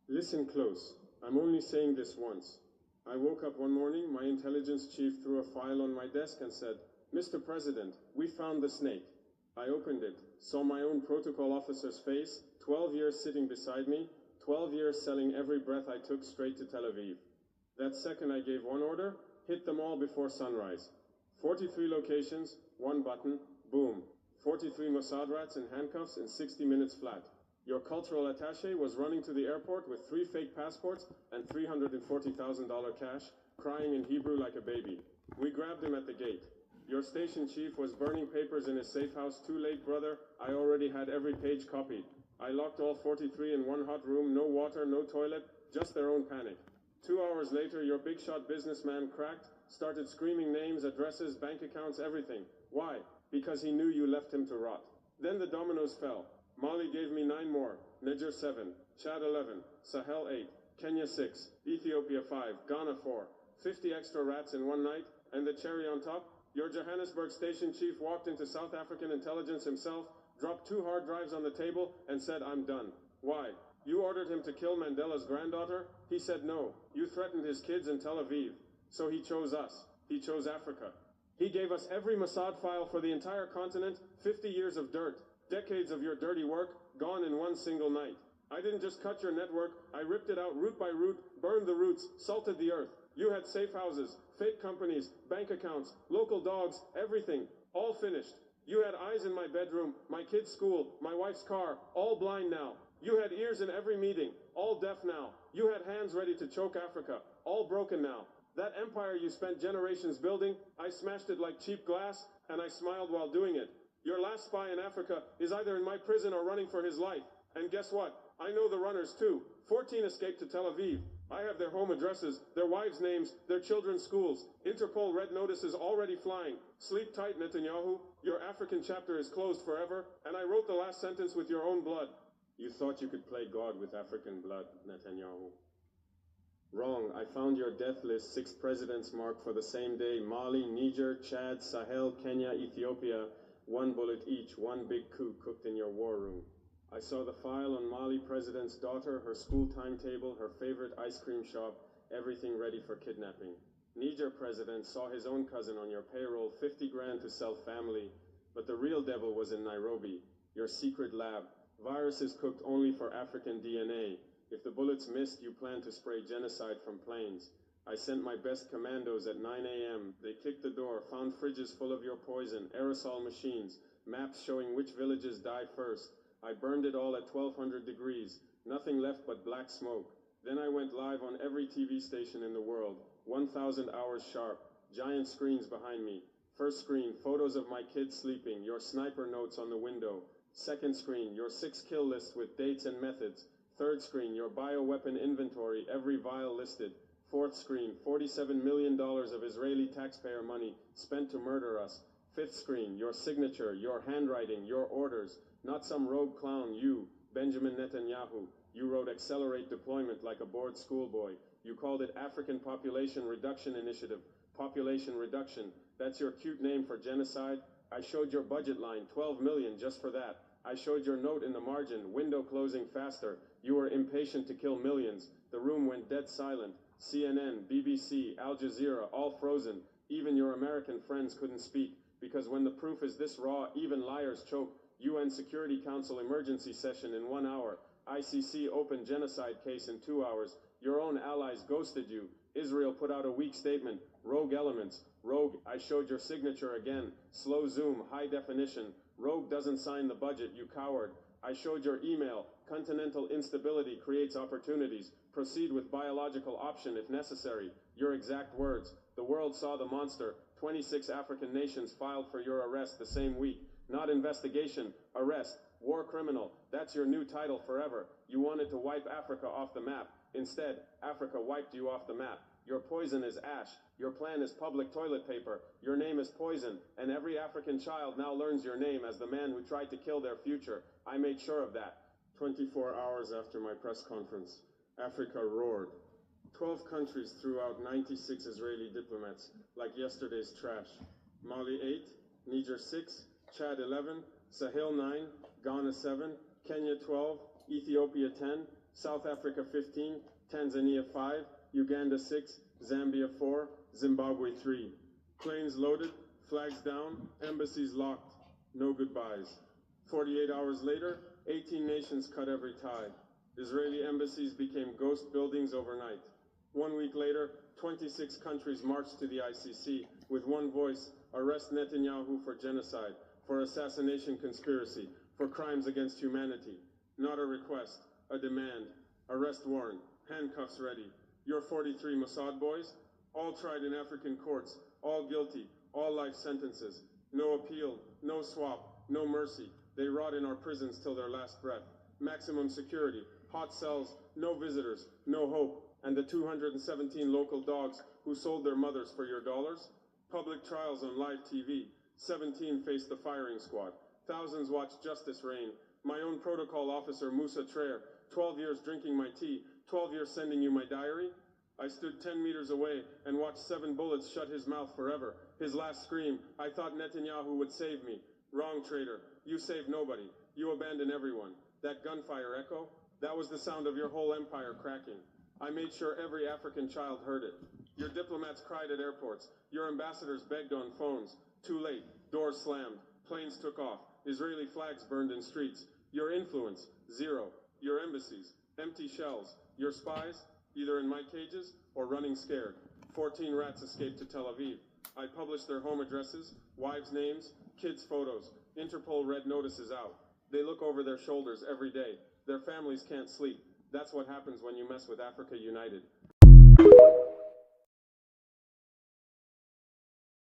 Listen close. I'm only saying this once. I woke up one morning, my intelligence chief threw a file on my desk and said, "Mr. President, we found the snake." I opened it, saw my own protocol officer's face, 12 years sitting beside me, 12 years selling every breath I took straight to Tel Aviv. That second I gave one order, hit them all before sunrise. 43 locations, one button, boom. 43 Mossad rats in handcuffs in 60 minutes flat. Your cultural attaché was running to the airport with 3 fake passports and $340,000 cash, crying in Hebrew like a baby. We grabbed him at the gate. Your station chief was burning papers in his safe house. Too late, brother. I already had every page copied. I locked all 43 in one hot room, no water, no toilet, just their own panic. 2 hours later, your big shot businessman cracked, started screaming names, addresses, bank accounts, everything. Why? Because he knew you left him to rot. Then the dominoes fell. Mali gave me 9 more, Niger 7, Chad 11, Sahel 8, Kenya 6, Ethiopia 5, Ghana 4, 50 extra rats in one night, and the cherry on top, your Johannesburg station chief walked into South African intelligence himself, dropped 2 hard drives on the table, and said, "I'm done." Why? You ordered him to kill Mandela's granddaughter? He said no. You threatened his kids in Tel Aviv. So he chose us. He chose Africa. He gave us every Mossad file for the entire continent, 50 years of dirt. Decades of your dirty work, gone in one single night. I didn't just cut your network, I ripped it out root by root, burned the roots, salted the earth. You had safe houses, fake companies, bank accounts, local dogs, everything, all finished. You had eyes in my bedroom, my kid's school, my wife's car, all blind now. You had ears in every meeting, all deaf now. You had hands ready to choke Africa, all broken now. That empire you spent generations building, I smashed it like cheap glass, and I smiled while doing it. Your last spy in Africa is either in my prison or running for his life. And guess what? I know the runners too. 14 escaped to Tel Aviv. I have their home addresses, their wives' names, their children's schools. Interpol red notices already flying. Sleep tight, Netanyahu. Your African chapter is closed forever. And I wrote the last sentence with your own blood. You thought you could play God with African blood, Netanyahu. Wrong. I found your death list, 6 presidents marked for the same day. Mali, Niger, Chad, Sahel, Kenya, Ethiopia. 1 bullet each, 1 big coup cooked in your war room. I saw the file on Mali president's daughter, her school timetable, her favorite ice cream shop, everything ready for kidnapping. Niger president saw his own cousin on your payroll, 50 grand to sell family. But the real devil was in Nairobi, your secret lab. Viruses cooked only for African DNA. If the bullets missed, you planned to spray genocide from planes. I sent my best commandos at 9 a.m. They kicked the door, found fridges full of your poison, aerosol machines, maps showing which villages die first. I burned it all at 1200 degrees, nothing left but black smoke. Then I went live on every TV station in the world, 1,000 hours sharp, giant screens behind me. First screen, photos of my kids sleeping, your sniper notes on the window. Second screen, your 6 kill list with dates and methods. Third screen, your bioweapon inventory, every vial listed. Fourth screen, $47 million of Israeli taxpayer money spent to murder us. Fifth screen, your signature, your handwriting, your orders. Not some rogue clown, you, Benjamin Netanyahu. You wrote accelerate deployment like a bored schoolboy. You called it African Population Reduction Initiative. Population reduction, that's your cute name for genocide? I showed your budget line, 12 million just for that. I showed your note in the margin, window closing faster. You were impatient to kill millions. The room went dead silent. CNN, BBC, Al Jazeera, all frozen. Even your American friends couldn't speak, because when the proof is this raw, even liars choke. UN Security Council emergency session in 1 hour. ICC open genocide case in 2 hours. Your own allies ghosted you. Israel put out a weak statement. Rogue elements. Rogue, I showed your signature again. Slow zoom, high definition. Rogue doesn't sign the budget, you coward. I showed your email. Continental instability creates opportunities. Proceed with biological option if necessary. Your exact words. The world saw the monster. 26 African nations filed for your arrest the same week. Not investigation, arrest, war criminal. That's your new title forever. You wanted to wipe Africa off the map. Instead, Africa wiped you off the map. Your poison is ash. Your plan is public toilet paper. Your name is poison. And every African child now learns your name as the man who tried to kill their future. I made sure of that. 24 hours after my press conference, Africa roared. 12 countries threw out 96 Israeli diplomats, like yesterday's trash. Mali 8, Niger 6, Chad 11, Sahel 9, Ghana 7, Kenya 12, Ethiopia 10, South Africa 15, Tanzania 5, Uganda 6, Zambia 4, Zimbabwe 3. Planes loaded, flags down, embassies locked. No goodbyes. 48 hours later, 18 nations cut every tie. Israeli embassies became ghost buildings overnight. 1 week later, 26 countries marched to the ICC with one voice: arrest Netanyahu for genocide, for assassination conspiracy, for crimes against humanity. Not a request, a demand. Arrest warrant, handcuffs ready. Your 43 Mossad boys, all tried in African courts, all guilty, all life sentences. No appeal, no swap, no mercy. They rot in our prisons till their last breath. Maximum security, hot cells, no visitors, no hope. And the 217 local dogs who sold their mothers for your dollars? Public trials on live TV. 17 faced the firing squad. Thousands watched justice reign. My own protocol officer, Musa Traer, 12 years drinking my tea, 12 years sending you my diary. I stood 10 meters away and watched 7 bullets shut his mouth forever. His last scream, I thought Netanyahu would save me. Wrong, traitor. You saved nobody. You abandoned everyone. That gunfire echo, that was the sound of your whole empire cracking. I made sure every African child heard it. Your diplomats cried at airports. Your ambassadors begged on phones. Too late. Doors slammed. Planes took off. Israeli flags burned in streets. Your influence, zero. Your embassies, empty shells. Your spies, either in my cages or running scared. 14 rats escaped to Tel Aviv. I published their home addresses, wives' names, kids' photos. Interpol red notices out. They look over their shoulders every day. Their families can't sleep. That's what happens when you mess with Africa United.